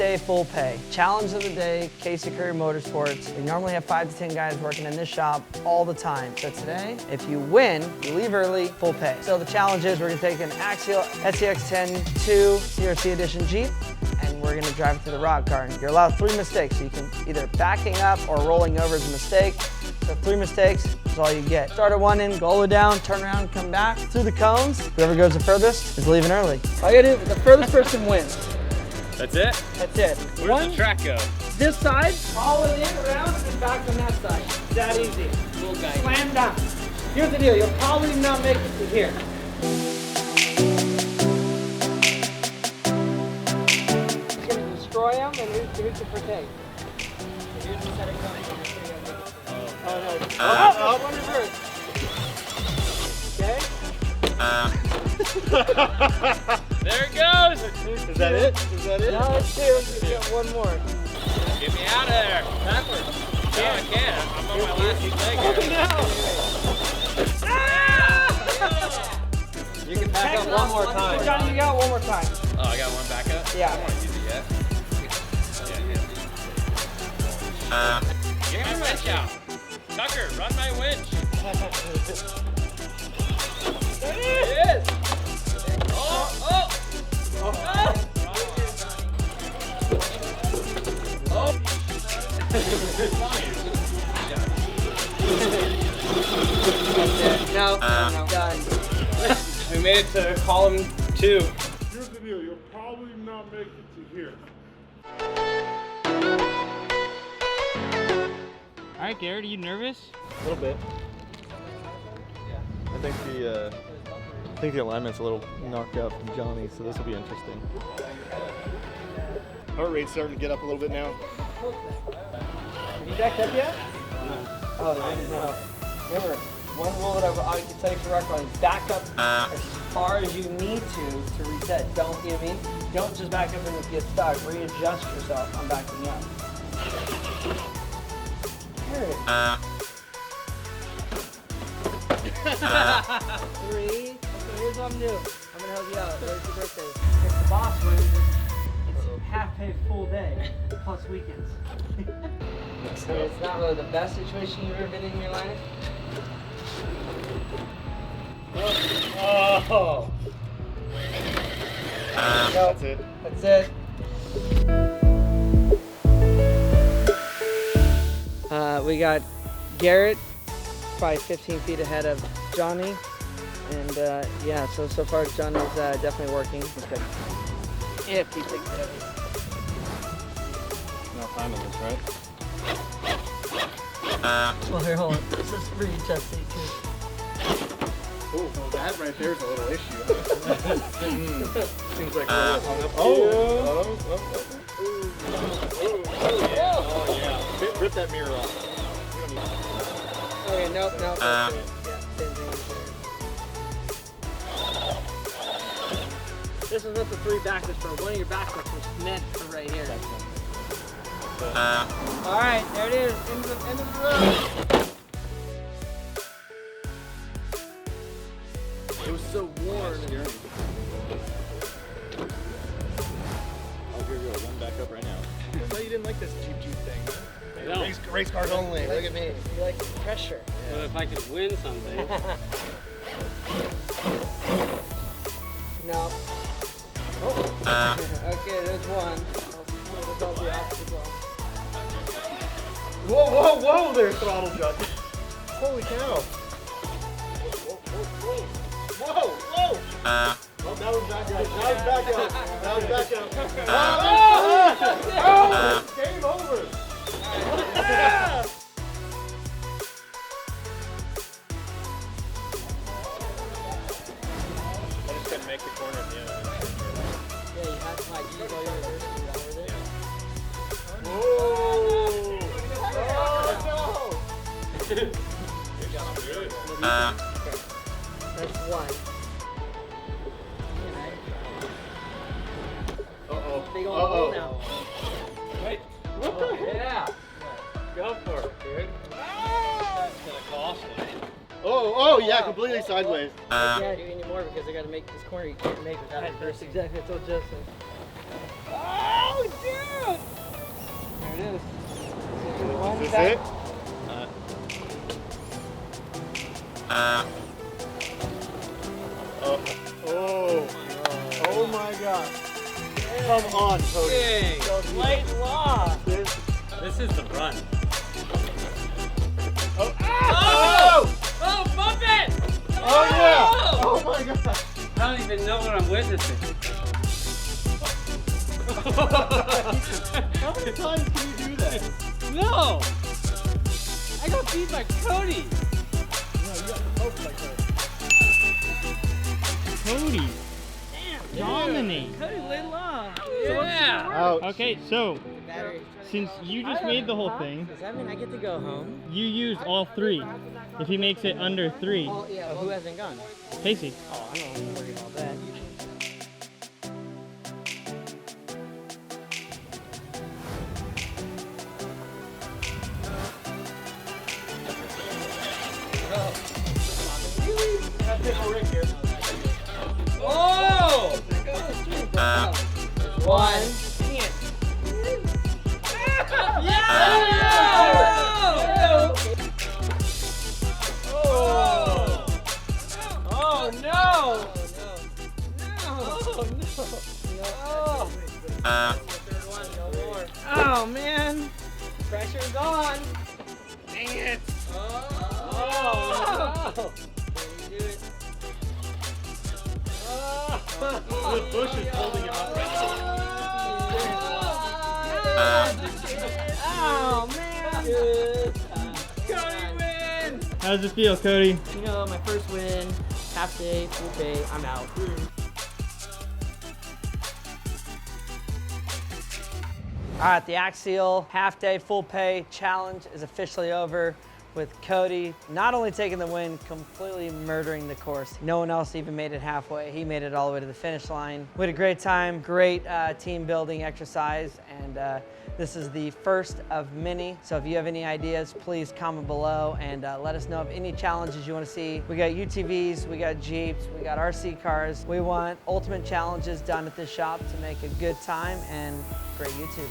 day full pay. Challenge of the day, Casey Currie Motorsports. We normally have 5 to 10 guys working in this shop all the time. So today, if you win, you leave early, full pay. So the challenge is we're gonna take an Axial SCX 10-2 CRC Edition Jeep, and we're gonna drive it to the rock garden. You're allowed 3 mistakes. So you can either backing up or rolling over is a mistake. So 3 mistakes is all you get. Start at one end, go all the way down, turn around, come back through the cones. Whoever goes the furthest is leaving early. All you gotta do, the furthest person wins. That's it? That's it. Where's the track go? This side, all it in, around, and back on that side. It's that easy. Little guy. Slam dunk. Here's the deal, you'll probably not make it to here. You're gonna destroy them, and who's to protect? Here's the set of cones. Oh no. Oh, one reverse. Okay? There it goes! Is that it? Is that it? No, it's 2. You've got one more. Get me out of there! Backwards. No, I can't. I'm on my last leg here. You can back up one more time. Johnny, you got one more time. Oh, I got one back up? Yeah. I don't want to use it yet. Get my winch out. Tucker, run my winch. There it is. Oh! Oh! No, done. We made it to column 2. Here's the deal, you'll probably not make it to here. All right, Garrett, are you nervous? A little bit. I think the alignment's a little knocked out from Johnny, so this will be interesting. Heart rate's starting to get up a little bit now. Have you backed up yet? Oh, no. Remember, one rule that I can tell you for rock climbing, back up as far as you need to reset. Don't, you know what I mean? Don't just back up and get stuck. Readjust yourself on backing up. Here. 3. Okay, here's what I'm doing. I'm gonna help you out. There's your birthday. If the boss wins, it's half pay full day plus weekends. So it's not really the best situation you've ever been in your life. Oh! That's it. That's it. We got Garrett, probably 15 feet ahead of Johnny, and yeah, so far Johnny's definitely working. Okay. If he takes it. No time in this, right? Well, here, hold on. Let's just readjust it too. Oh, well, that right there is a little issue. Seems like we're a little hung up. Oh, yeah. Rip that mirror off. Okay, nope. Yeah, same thing. This is what the 3 backwards for. One of your backwards was meant for right here. All right, there it is. End of the road. It was so worn. Oh, here we go. One back up right now. I thought you didn't like this Jeep thing. No. Race cars only. Look at me. You like the pressure. Well, if I could win someday. No. Oh. Okay, there's one. That's all the obstacle. Whoa! There's throttle judge. Holy cow. Whoa! Oh, that was back up. That was back up. Oh! Game over. Yeah! I just couldn't make the corner at the end. Yeah, you have to like use all your reversing over there. Whoa! Oh, no! That's one. Uh-oh. Big old hole now. Wait. Yeah. Go for it, dude. That's gonna cost me. Oh, yeah, completely sideways. I can't do anymore because I got to make this corner you can't make without reversing. Exactly, that's what Jeff said. Oh, dude! Is this it? Oh my God. Come on, Cody. Dang. Light law. This is the run. Oh! Oh, bump it! Oh yeah! Oh my God! I don't even know what I'm witnessing. How many times can you do that? No! I got beat by Cody. No, you got the poke like that. Cody. Dominate. Cody laid low. Yeah. Ouch. Okay, so since you just made the whole thing, Does that mean I get to go home? you use all 3. If he makes it under 3, Well, yeah, who hasn't gone? Casey. Oh, I don't worry about that. Oh! One. Oh no! Oh, man. Pressure's on. Dang it! Oh, no. You do it. The bush is holding him up right Oh, man. Good. Cody win! How does it feel, Cody? You know, my first win, half day, full pay, I'm out. All right, the Axial half day full pay challenge is officially over with Cody not only taking the win, completely murdering the course. No one else even made it halfway. He made it all the way to the finish line. We had a great time, great team building exercise, and this is the first of many. So if you have any ideas, please comment below and let us know of any challenges you want to see. We got UTVs, we got Jeeps, we got RC cars. We want ultimate challenges done at this shop to make a good time and great YouTube.